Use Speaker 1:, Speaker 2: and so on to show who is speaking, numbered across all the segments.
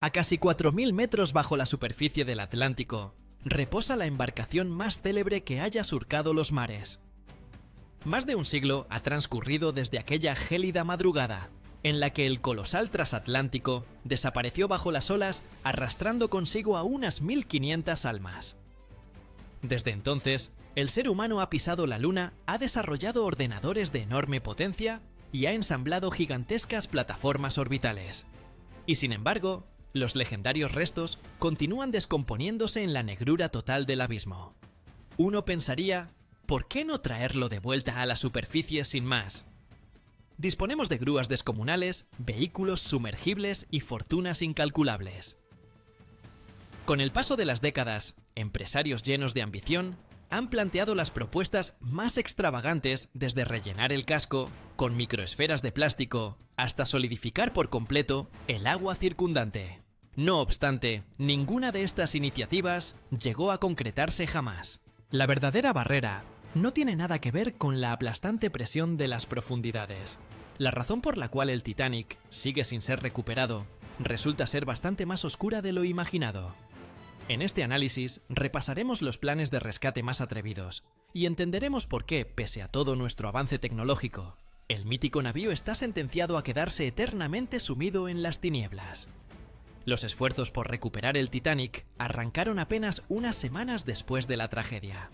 Speaker 1: A casi 4.000 metros bajo la superficie del Atlántico, reposa la embarcación más célebre que haya surcado los mares. Más de un siglo ha transcurrido desde aquella gélida madrugada, en la que el colosal transatlántico desapareció bajo las olas arrastrando consigo a unas 1.500 almas. Desde entonces, el ser humano ha pisado la Luna, ha desarrollado ordenadores de enorme potencia y ha ensamblado gigantescas plataformas orbitales. Y sin embargo, los legendarios restos continúan descomponiéndose en la negrura total del abismo. Uno pensaría, ¿por qué no traerlo de vuelta a la superficie sin más? Disponemos de grúas descomunales, vehículos sumergibles y fortunas incalculables. Con el paso de las décadas, empresarios llenos de ambición han planteado las propuestas más extravagantes, desde rellenar el casco con microesferas de plástico hasta solidificar por completo el agua circundante. No obstante, ninguna de estas iniciativas llegó a concretarse jamás. La verdadera barrera no tiene nada que ver con la aplastante presión de las profundidades. La razón por la cual el Titanic sigue sin ser recuperado resulta ser bastante más oscura de lo imaginado. En este análisis repasaremos los planes de rescate más atrevidos y entenderemos por qué, pese a todo nuestro avance tecnológico, el mítico navío está sentenciado a quedarse eternamente sumido en las tinieblas. Los esfuerzos por recuperar el Titanic arrancaron apenas unas semanas después de la tragedia.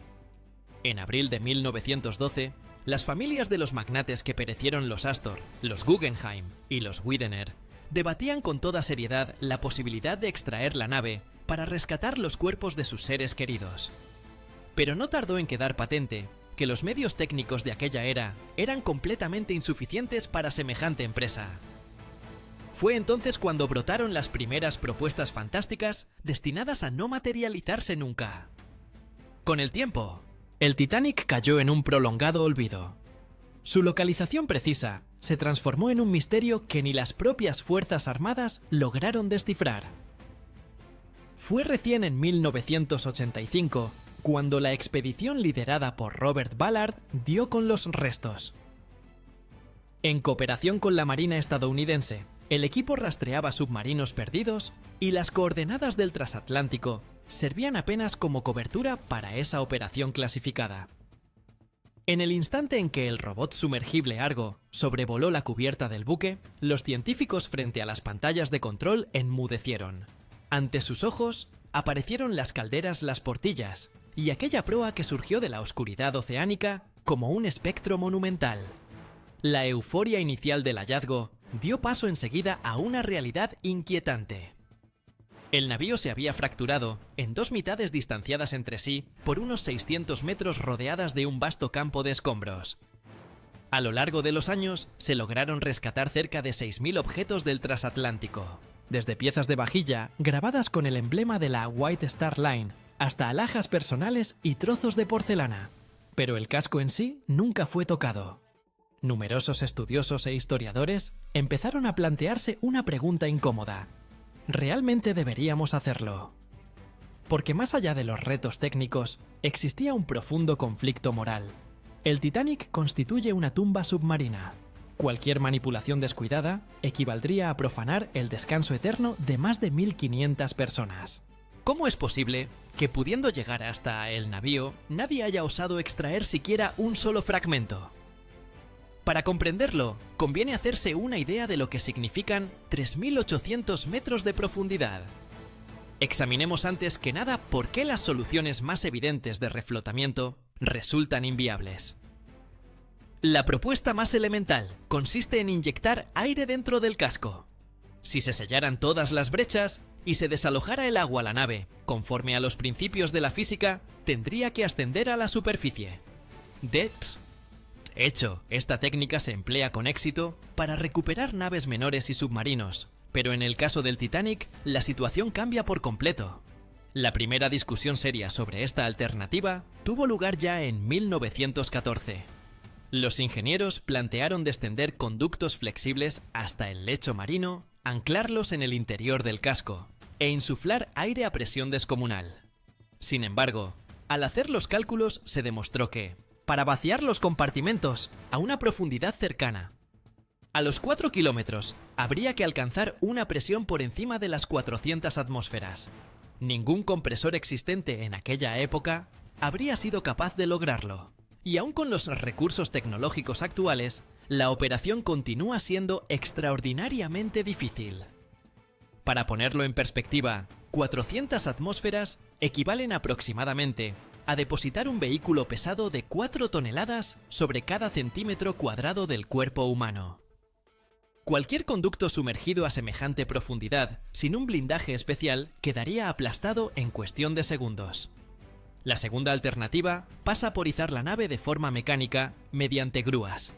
Speaker 1: En abril de 1912, las familias de los magnates que perecieron los Astor, los Guggenheim y los Widener debatían con toda seriedad la posibilidad de extraer la nave para rescatar los cuerpos de sus seres queridos. Pero no tardó en quedar patente que los medios técnicos de aquella era eran completamente insuficientes para semejante empresa. Fue entonces cuando brotaron las primeras propuestas fantásticas destinadas a no materializarse nunca. Con el tiempo, el Titanic cayó en un prolongado olvido. Su localización precisa se transformó en un misterio que ni las propias Fuerzas Armadas lograron descifrar. Fue recién en 1985 cuando la expedición liderada por Robert Ballard dio con los restos. En cooperación con la Marina estadounidense, el equipo rastreaba submarinos perdidos y las coordenadas del transatlántico servían apenas como cobertura para esa operación clasificada. En el instante en que el robot sumergible Argo sobrevoló la cubierta del buque, los científicos frente a las pantallas de control enmudecieron. Ante sus ojos aparecieron las calderas Las Portillas y aquella proa que surgió de la oscuridad oceánica como un espectro monumental. La euforia inicial del hallazgo dio paso enseguida a una realidad inquietante. El navío se había fracturado en dos mitades distanciadas entre sí por unos 600 metros rodeadas de un vasto campo de escombros. A lo largo de los años se lograron rescatar cerca de 6.000 objetos del transatlántico, desde piezas de vajilla grabadas con el emblema de la White Star Line hasta alhajas personales y trozos de porcelana. Pero el casco en sí nunca fue tocado. Numerosos estudiosos e historiadores empezaron a plantearse una pregunta incómoda. ¿Realmente deberíamos hacerlo? Porque más allá de los retos técnicos, existía un profundo conflicto moral. El Titanic constituye una tumba submarina. Cualquier manipulación descuidada equivaldría a profanar el descanso eterno de más de 1.500 personas. ¿Cómo es posible que, pudiendo llegar hasta el navío, nadie haya osado extraer siquiera un solo fragmento? Para comprenderlo, conviene hacerse una idea de lo que significan 3.800 metros de profundidad. Examinemos antes que nada por qué las soluciones más evidentes de reflotamiento resultan inviables. La propuesta más elemental consiste en inyectar aire dentro del casco. Si se sellaran todas las brechas y se desalojara el agua a la nave, conforme a los principios de la física, tendría que ascender a la superficie. Hecho, esta técnica se emplea con éxito para recuperar naves menores y submarinos, pero en el caso del Titanic, la situación cambia por completo. La primera discusión seria sobre esta alternativa tuvo lugar ya en 1914. Los ingenieros plantearon descender conductos flexibles hasta el lecho marino, anclarlos en el interior del casco e insuflar aire a presión descomunal. Sin embargo, al hacer los cálculos se demostró que, para vaciar los compartimentos a una profundidad cercana A los 4 kilómetros, habría que alcanzar una presión por encima de las 400 atmósferas. Ningún compresor existente en aquella época habría sido capaz de lograrlo. Y aún con los recursos tecnológicos actuales, la operación continúa siendo extraordinariamente difícil. Para ponerlo en perspectiva, 400 atmósferas equivalen aproximadamente a depositar un vehículo pesado de 4 toneladas sobre cada centímetro cuadrado del cuerpo humano. Cualquier conducto sumergido a semejante profundidad, sin un blindaje especial, quedaría aplastado en cuestión de segundos. La segunda alternativa pasa por izar la nave de forma mecánica mediante grúas.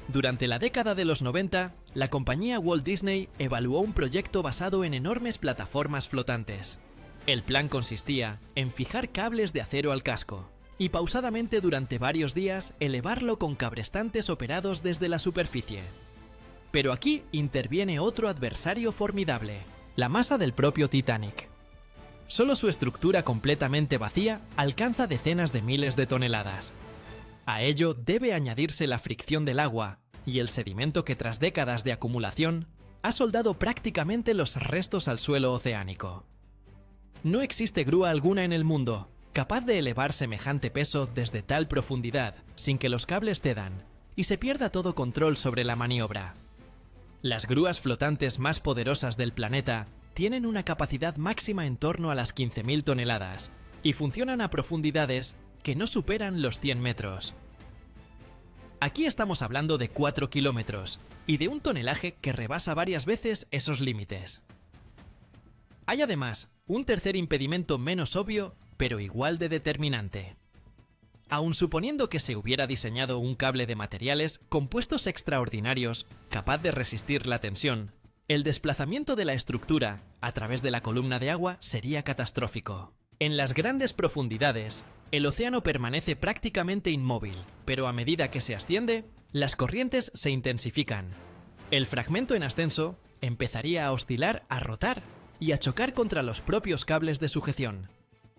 Speaker 1: Durante la década de los 90, la compañía Walt Disney evaluó un proyecto basado en enormes plataformas flotantes. El plan consistía en fijar cables de acero al casco y pausadamente durante varios días elevarlo con cabrestantes operados desde la superficie. Pero aquí interviene otro adversario formidable, la masa del propio Titanic. Solo su estructura completamente vacía alcanza decenas de miles de toneladas. A ello debe añadirse la fricción del agua y el sedimento que tras décadas de acumulación ha soldado prácticamente los restos al suelo oceánico. No existe grúa alguna en el mundo capaz de elevar semejante peso desde tal profundidad sin que los cables cedan y se pierda todo control sobre la maniobra. Las grúas flotantes más poderosas del planeta tienen una capacidad máxima en torno a las 15.000 toneladas y funcionan a profundidades que no superan los 100 metros. Aquí estamos hablando de 4 kilómetros y de un tonelaje que rebasa varias veces esos límites. Hay además un tercer impedimento menos obvio, pero igual de determinante. Aun suponiendo que se hubiera diseñado un cable de materiales compuestos extraordinarios capaz de resistir la tensión, el desplazamiento de la estructura a través de la columna de agua sería catastrófico. En las grandes profundidades, el océano permanece prácticamente inmóvil, pero a medida que se asciende, las corrientes se intensifican. El fragmento en ascenso empezaría a oscilar, a rotar y a chocar contra los propios cables de sujeción.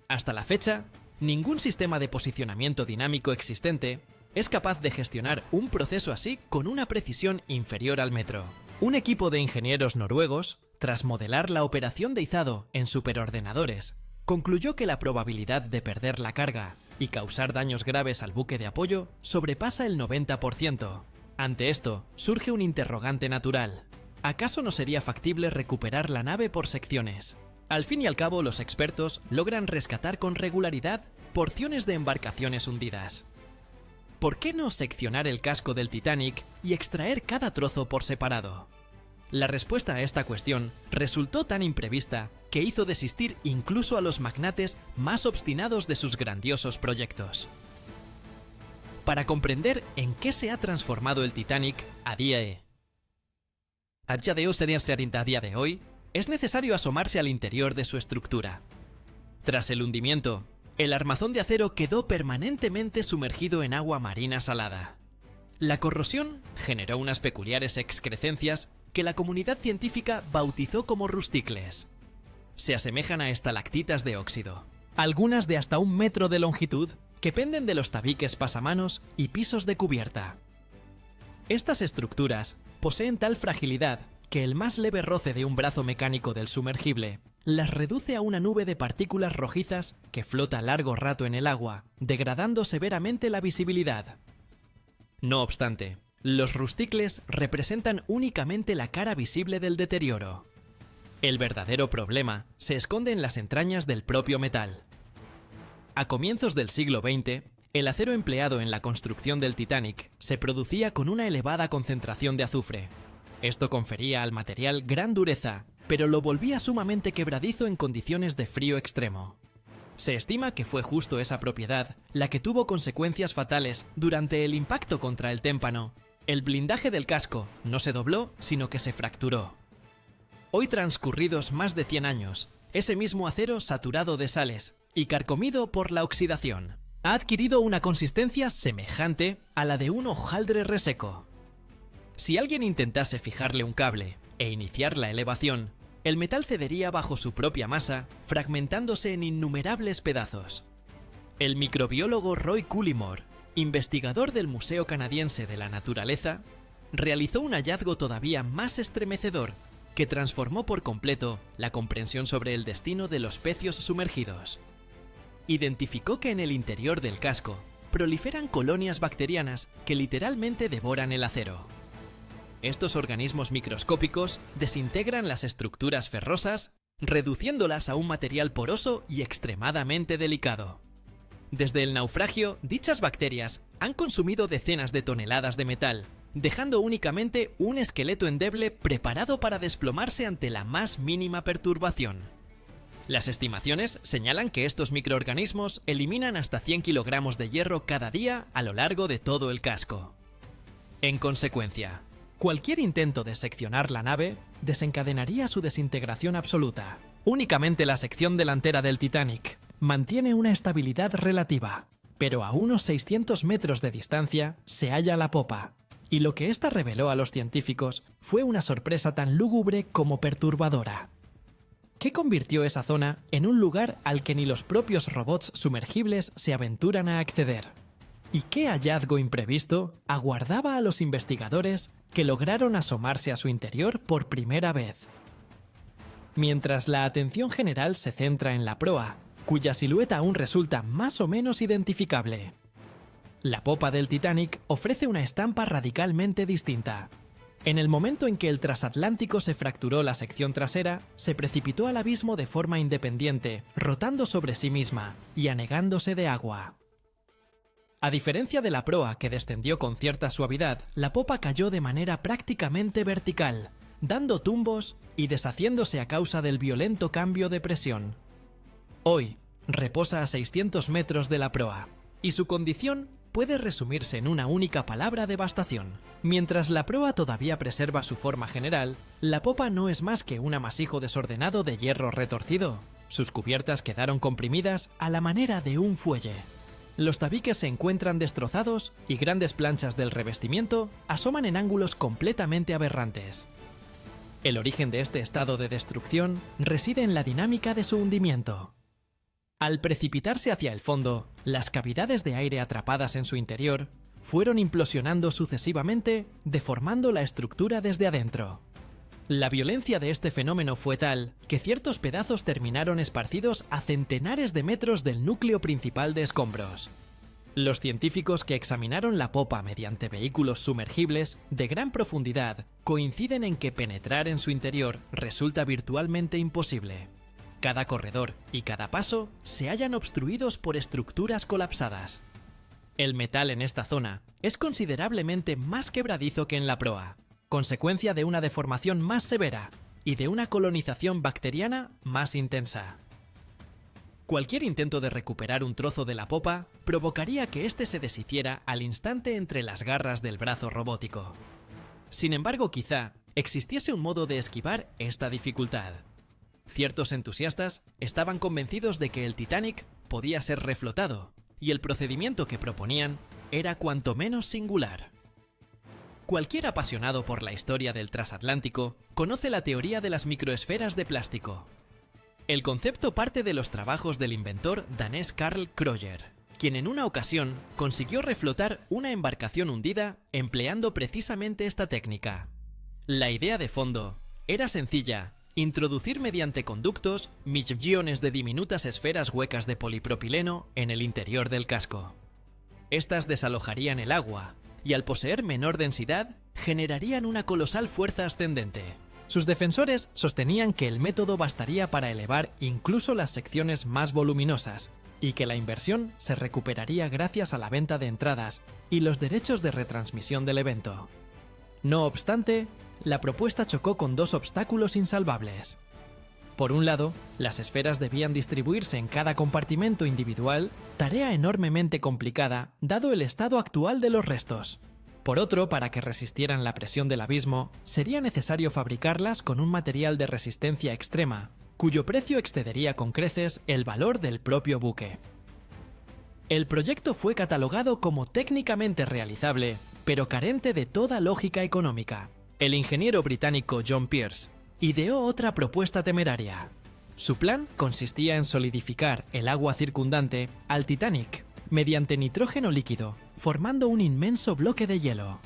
Speaker 1: Hasta la fecha, ningún sistema de posicionamiento dinámico existente es capaz de gestionar un proceso así con una precisión inferior al metro. Un equipo de ingenieros noruegos, tras modelar la operación de izado en superordenadores, concluyó que la probabilidad de perder la carga y causar daños graves al buque de apoyo sobrepasa el 90%. Ante esto, surge un interrogante natural. ¿Acaso no sería factible recuperar la nave por secciones? Al fin y al cabo, los expertos logran rescatar con regularidad porciones de embarcaciones hundidas. ¿Por qué no seccionar el casco del Titanic y extraer cada trozo por separado? La respuesta a esta cuestión resultó tan imprevista que hizo desistir incluso a los magnates más obstinados de sus grandiosos proyectos. Para comprender en qué se ha transformado el Titanic a día de hoy, es necesario asomarse al interior de su estructura. Tras el hundimiento, el armazón de acero quedó permanentemente sumergido en agua marina salada. La corrosión generó unas peculiares excrescencias que la comunidad científica bautizó como rusticles. Se asemejan a estalactitas de óxido, algunas de hasta 1 metro de longitud, que penden de los tabiques pasamanos y pisos de cubierta. Estas estructuras poseen tal fragilidad que el más leve roce de un brazo mecánico del sumergible las reduce a una nube de partículas rojizas que flota largo rato en el agua, degradando severamente la visibilidad. No obstante, los rusticles representan únicamente la cara visible del deterioro. El verdadero problema se esconde en las entrañas del propio metal. A comienzos del siglo XX, el acero empleado en la construcción del Titanic se producía con una elevada concentración de azufre. Esto confería al material gran dureza, pero lo volvía sumamente quebradizo en condiciones de frío extremo. Se estima que fue justo esa propiedad la que tuvo consecuencias fatales durante el impacto contra el témpano. El blindaje del casco no se dobló, sino que se fracturó. Hoy, transcurridos más de 100 años, ese mismo acero saturado de sales y carcomido por la oxidación ha adquirido una consistencia semejante a la de un hojaldre reseco. Si alguien intentase fijarle un cable e iniciar la elevación, el metal cedería bajo su propia masa, fragmentándose en innumerables pedazos. El microbiólogo Roy Cullimore, investigador del Museo Canadiense de la Naturaleza, realizó un hallazgo todavía más estremecedor que transformó por completo la comprensión sobre el destino de los pecios sumergidos. Identificó que en el interior del casco proliferan colonias bacterianas que literalmente devoran el acero. Estos organismos microscópicos desintegran las estructuras ferrosas, reduciéndolas a un material poroso y extremadamente delicado. Desde el naufragio, dichas bacterias han consumido decenas de toneladas de metal, dejando únicamente un esqueleto endeble preparado para desplomarse ante la más mínima perturbación. Las estimaciones señalan que estos microorganismos eliminan hasta 100 kilogramos de hierro cada día a lo largo de todo el casco. En consecuencia, cualquier intento de seccionar la nave desencadenaría su desintegración absoluta. Únicamente la sección delantera del Titanic mantiene una estabilidad relativa, pero a unos 600 metros de distancia se halla la popa, y lo que ésta reveló a los científicos fue una sorpresa tan lúgubre como perturbadora. ¿Qué convirtió esa zona en un lugar al que ni los propios robots sumergibles se aventuran a acceder? ¿Y qué hallazgo imprevisto aguardaba a los investigadores que lograron asomarse a su interior por primera vez? Mientras la atención general se centra en la proa, cuya silueta aún resulta más o menos identificable. La popa del Titanic ofrece una estampa radicalmente distinta. En el momento en que el transatlántico se fracturó la sección trasera, se precipitó al abismo de forma independiente, rotando sobre sí misma y anegándose de agua. A diferencia de la proa, que descendió con cierta suavidad, la popa cayó de manera prácticamente vertical, dando tumbos y deshaciéndose a causa del violento cambio de presión. Hoy, reposa a 600 metros de la proa, y su condición puede resumirse en una única palabra: devastación. Mientras la proa todavía preserva su forma general, la popa no es más que un amasijo desordenado de hierro retorcido. Sus cubiertas quedaron comprimidas a la manera de un fuelle. Los tabiques se encuentran destrozados y grandes planchas del revestimiento asoman en ángulos completamente aberrantes. El origen de este estado de destrucción reside en la dinámica de su hundimiento. Al precipitarse hacia el fondo, las cavidades de aire atrapadas en su interior fueron implosionando sucesivamente, deformando la estructura desde adentro. La violencia de este fenómeno fue tal que ciertos pedazos terminaron esparcidos a centenares de metros del núcleo principal de escombros. Los científicos que examinaron la popa mediante vehículos sumergibles de gran profundidad coinciden en que penetrar en su interior resulta virtualmente imposible. Cada corredor y cada paso se hallan obstruidos por estructuras colapsadas. El metal en esta zona es considerablemente más quebradizo que en la proa, consecuencia de una deformación más severa y de una colonización bacteriana más intensa. Cualquier intento de recuperar un trozo de la popa provocaría que éste se deshiciera al instante entre las garras del brazo robótico. Sin embargo, quizá existiese un modo de esquivar esta dificultad. Ciertos entusiastas estaban convencidos de que el Titanic podía ser reflotado, y el procedimiento que proponían era cuanto menos singular. Cualquier apasionado por la historia del transatlántico conoce la teoría de las microesferas de plástico. El concepto parte de los trabajos del inventor danés Carl Kröger, quien en una ocasión consiguió reflotar una embarcación hundida empleando precisamente esta técnica. La idea de fondo era sencilla: introducir mediante conductos millones de diminutas esferas huecas de polipropileno en el interior del casco. Estas desalojarían el agua y, al poseer menor densidad, generarían una colosal fuerza ascendente. Sus defensores sostenían que el método bastaría para elevar incluso las secciones más voluminosas y que la inversión se recuperaría gracias a la venta de entradas y los derechos de retransmisión del evento. No obstante, la propuesta chocó con dos obstáculos insalvables. Por un lado, las esferas debían distribuirse en cada compartimento individual, tarea enormemente complicada dado el estado actual de los restos. Por otro, para que resistieran la presión del abismo, sería necesario fabricarlas con un material de resistencia extrema, cuyo precio excedería con creces el valor del propio buque. El proyecto fue catalogado como técnicamente realizable, pero carente de toda lógica económica. El ingeniero británico John Pierce ideó otra propuesta temeraria. Su plan consistía en solidificar el agua circundante al Titanic mediante nitrógeno líquido, formando un inmenso bloque de hielo.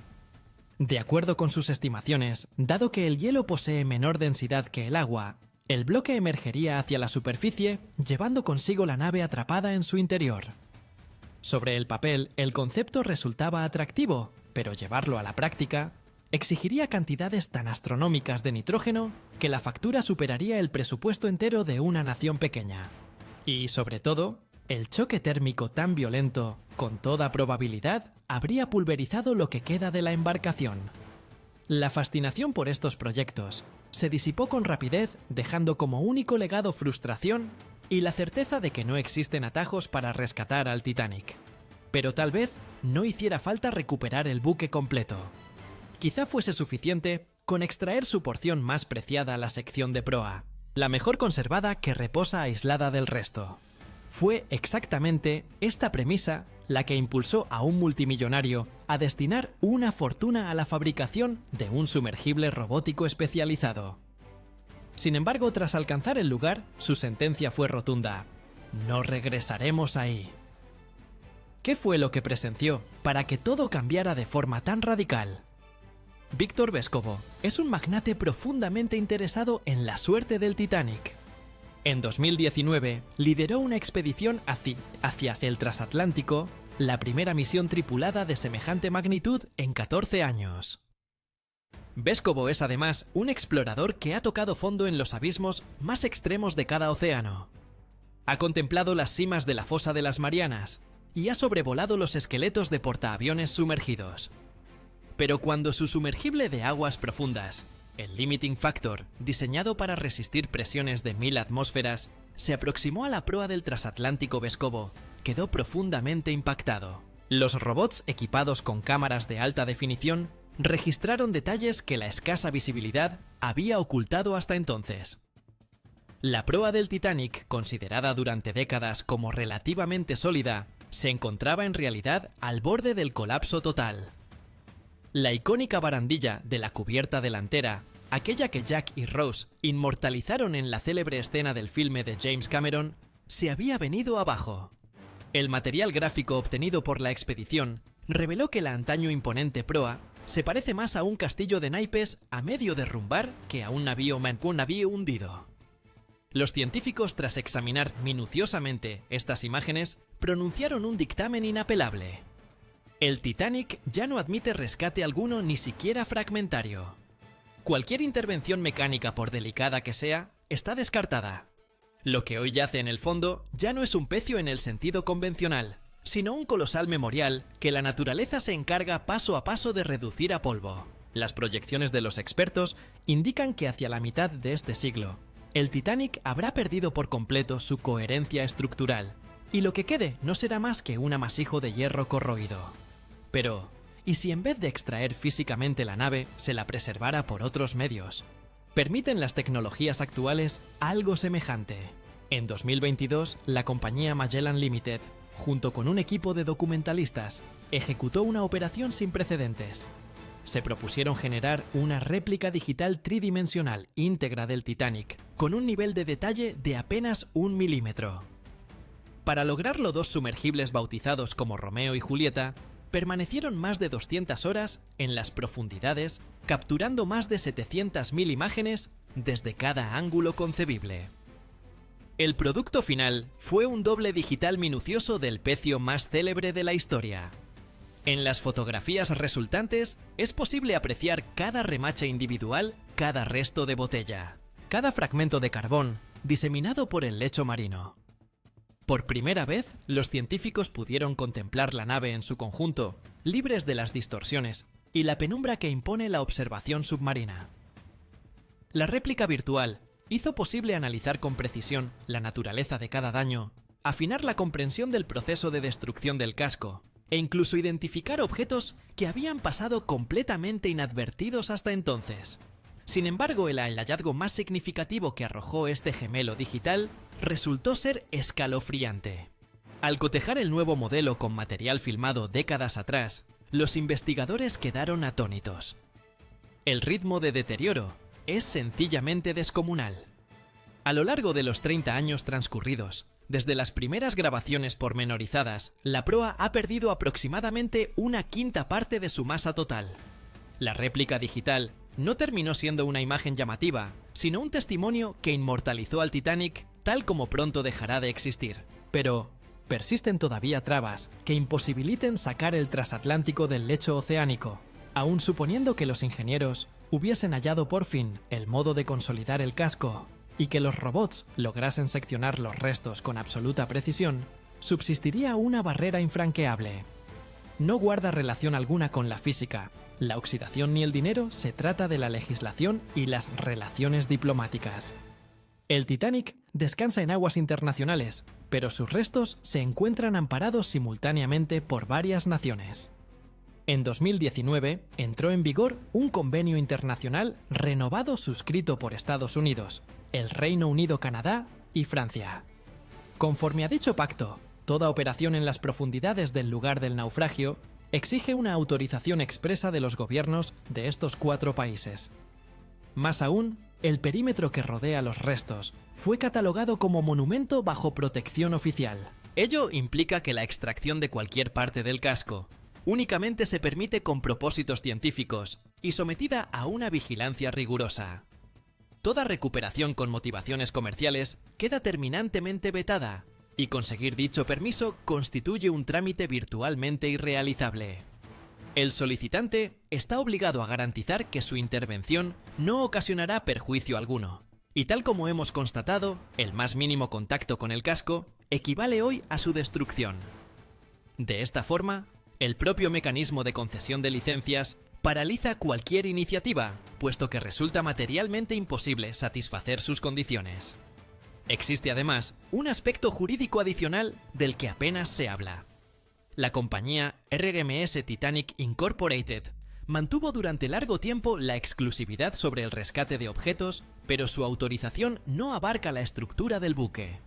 Speaker 1: De acuerdo con sus estimaciones, dado que el hielo posee menor densidad que el agua, el bloque emergería hacia la superficie, llevando consigo la nave atrapada en su interior. Sobre el papel, el concepto resultaba atractivo, pero llevarlo a la práctica exigiría cantidades tan astronómicas de nitrógeno que la factura superaría el presupuesto entero de una nación pequeña. Y, sobre todo, el choque térmico tan violento, con toda probabilidad, habría pulverizado lo que queda de la embarcación. La fascinación por estos proyectos se disipó con rapidez, dejando como único legado frustración y la certeza de que no existen atajos para rescatar al Titanic. Pero tal vez no hiciera falta recuperar el buque completo. Quizá fuese suficiente con extraer su porción más preciada a la sección de proa, la mejor conservada que reposa aislada del resto. Fue exactamente esta premisa la que impulsó a un multimillonario a destinar una fortuna a la fabricación de un sumergible robótico especializado. Sin embargo, tras alcanzar el lugar, su sentencia fue rotunda: no regresaremos ahí. ¿Qué fue lo que presenció para que todo cambiara de forma tan radical? Víctor Vescovo es un magnate profundamente interesado en la suerte del Titanic. En 2019 lideró una expedición hacia el transatlántico, la primera misión tripulada de semejante magnitud en 14 años. Vescovo es además un explorador que ha tocado fondo en los abismos más extremos de cada océano. Ha contemplado las cimas de la fosa de las Marianas y ha sobrevolado los esqueletos de portaaviones sumergidos. Pero cuando su sumergible de aguas profundas, el Limiting Factor, diseñado para resistir presiones de 1000 atmósferas, se aproximó a la proa del transatlántico Vescovo, quedó profundamente impactado. Los robots equipados con cámaras de alta definición registraron detalles que la escasa visibilidad había ocultado hasta entonces. La proa del Titanic, considerada durante décadas como relativamente sólida, se encontraba en realidad al borde del colapso total. La icónica barandilla de la cubierta delantera, aquella que Jack y Rose inmortalizaron en la célebre escena del filme de James Cameron, se había venido abajo. El material gráfico obtenido por la expedición reveló que la antaño imponente proa se parece más a un castillo de naipes a medio derrumbar que a un navío hundido. Los científicos, tras examinar minuciosamente estas imágenes, pronunciaron un dictamen inapelable. El Titanic ya no admite rescate alguno, ni siquiera fragmentario. Cualquier intervención mecánica, por delicada que sea, está descartada. Lo que hoy yace en el fondo ya no es un pecio en el sentido convencional, sino un colosal memorial que la naturaleza se encarga paso a paso de reducir a polvo. Las proyecciones de los expertos indican que hacia la mitad de este siglo, el Titanic habrá perdido por completo su coherencia estructural, y lo que quede no será más que un amasijo de hierro corroído. Pero, ¿y si en vez de extraer físicamente la nave, se la preservara por otros medios? ¿Permiten las tecnologías actuales algo semejante? En 2022, la compañía Magellan Limited, junto con un equipo de documentalistas, ejecutó una operación sin precedentes. Se propusieron generar una réplica digital tridimensional íntegra del Titanic, con un nivel de detalle de apenas 1 milímetro. Para lograrlo, dos sumergibles bautizados como Romeo y Julieta permanecieron más de 200 horas en las profundidades, capturando más de 700.000 imágenes desde cada ángulo concebible. El producto final fue un doble digital minucioso del pecio más célebre de la historia. En las fotografías resultantes es posible apreciar cada remache individual, cada resto de botella, cada fragmento de carbón diseminado por el lecho marino. Por primera vez, los científicos pudieron contemplar la nave en su conjunto, libres de las distorsiones y la penumbra que impone la observación submarina. La réplica virtual hizo posible analizar con precisión la naturaleza de cada daño, afinar la comprensión del proceso de destrucción del casco e incluso identificar objetos que habían pasado completamente inadvertidos hasta entonces. Sin embargo, el hallazgo más significativo que arrojó este gemelo digital resultó ser escalofriante. Al cotejar el nuevo modelo con material filmado décadas atrás, los investigadores quedaron atónitos. El ritmo de deterioro es sencillamente descomunal. A lo largo de los 30 años transcurridos, desde las primeras grabaciones pormenorizadas, la proa ha perdido aproximadamente 1/5 parte de su masa total. La réplica digital no terminó siendo una imagen llamativa, sino un testimonio que inmortalizó al Titanic tal como pronto dejará de existir. Pero persisten todavía trabas que imposibiliten sacar el transatlántico del lecho oceánico, aun suponiendo que los ingenieros hubiesen hallado por fin el modo de consolidar el casco y que los robots lograsen seccionar los restos con absoluta precisión, subsistiría una barrera infranqueable. No guarda relación alguna con la física. La oxidación ni el dinero se trata de la legislación y las relaciones diplomáticas. El Titanic descansa en aguas internacionales, pero sus restos se encuentran amparados simultáneamente por varias naciones. En 2019 entró en vigor un convenio internacional renovado suscrito por Estados Unidos, el Reino Unido, Canadá y Francia. Conforme a dicho pacto, toda operación en las profundidades del lugar del naufragio exige una autorización expresa de los gobiernos de estos 4 países. Más aún, el perímetro que rodea los restos fue catalogado como monumento bajo protección oficial. Ello implica que la extracción de cualquier parte del casco únicamente se permite con propósitos científicos y sometida a una vigilancia rigurosa. Toda recuperación con motivaciones comerciales queda terminantemente vetada, y conseguir dicho permiso constituye un trámite virtualmente irrealizable. El solicitante está obligado a garantizar que su intervención no ocasionará perjuicio alguno, y tal como hemos constatado, el más mínimo contacto con el casco equivale hoy a su destrucción. De esta forma, el propio mecanismo de concesión de licencias paraliza cualquier iniciativa, puesto que resulta materialmente imposible satisfacer sus condiciones. Existe además un aspecto jurídico adicional del que apenas se habla. La compañía RMS Titanic Incorporated mantuvo durante largo tiempo la exclusividad sobre el rescate de objetos, pero su autorización no abarca la estructura del buque.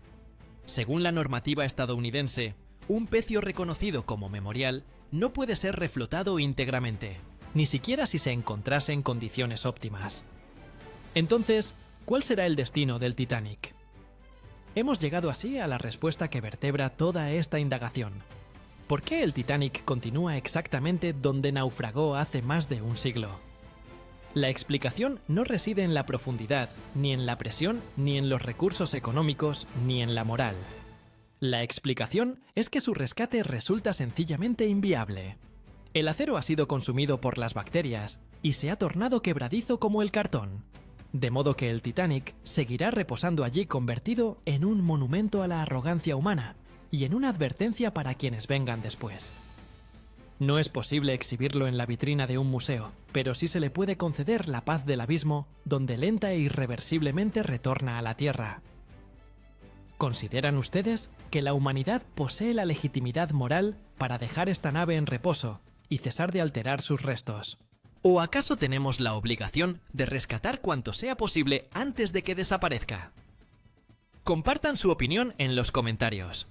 Speaker 1: Según la normativa estadounidense, un pecio reconocido como memorial no puede ser reflotado íntegramente, ni siquiera si se encontrase en condiciones óptimas. Entonces, ¿cuál será el destino del Titanic? Hemos llegado así a la respuesta que vertebra toda esta indagación. ¿Por qué el Titanic continúa exactamente donde naufragó hace más de un siglo? La explicación no reside en la profundidad, ni en la presión, ni en los recursos económicos, ni en la moral. La explicación es que su rescate resulta sencillamente inviable. El acero ha sido consumido por las bacterias y se ha tornado quebradizo como el cartón, de modo que el Titanic seguirá reposando allí convertido en un monumento a la arrogancia humana y en una advertencia para quienes vengan después. No es posible exhibirlo en la vitrina de un museo, pero sí se le puede conceder la paz del abismo donde lenta e irreversiblemente retorna a la Tierra. ¿Consideran ustedes que la humanidad posee la legitimidad moral para dejar esta nave en reposo y cesar de alterar sus restos? ¿O acaso tenemos la obligación de rescatar cuanto sea posible antes de que desaparezca? Compartan su opinión en los comentarios.